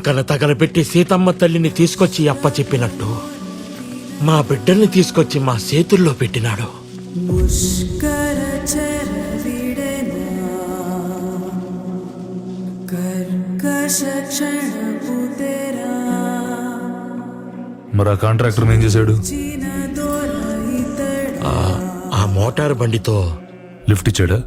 చులకన తగలబెట్టి సీతమ్మ తల్లిని తీసుకొచ్చి అప్ప చెప్పినట్టు మా బిడ్డల్ని తీసుకొచ్చి మా చేతుల్లో పెట్టినాడు. మరి ఆ కాంట్రాక్టర్ ఏం చేశాడు? ఆ మోటార్ బండితో లిఫ్ట్ ఇచ్చాడా?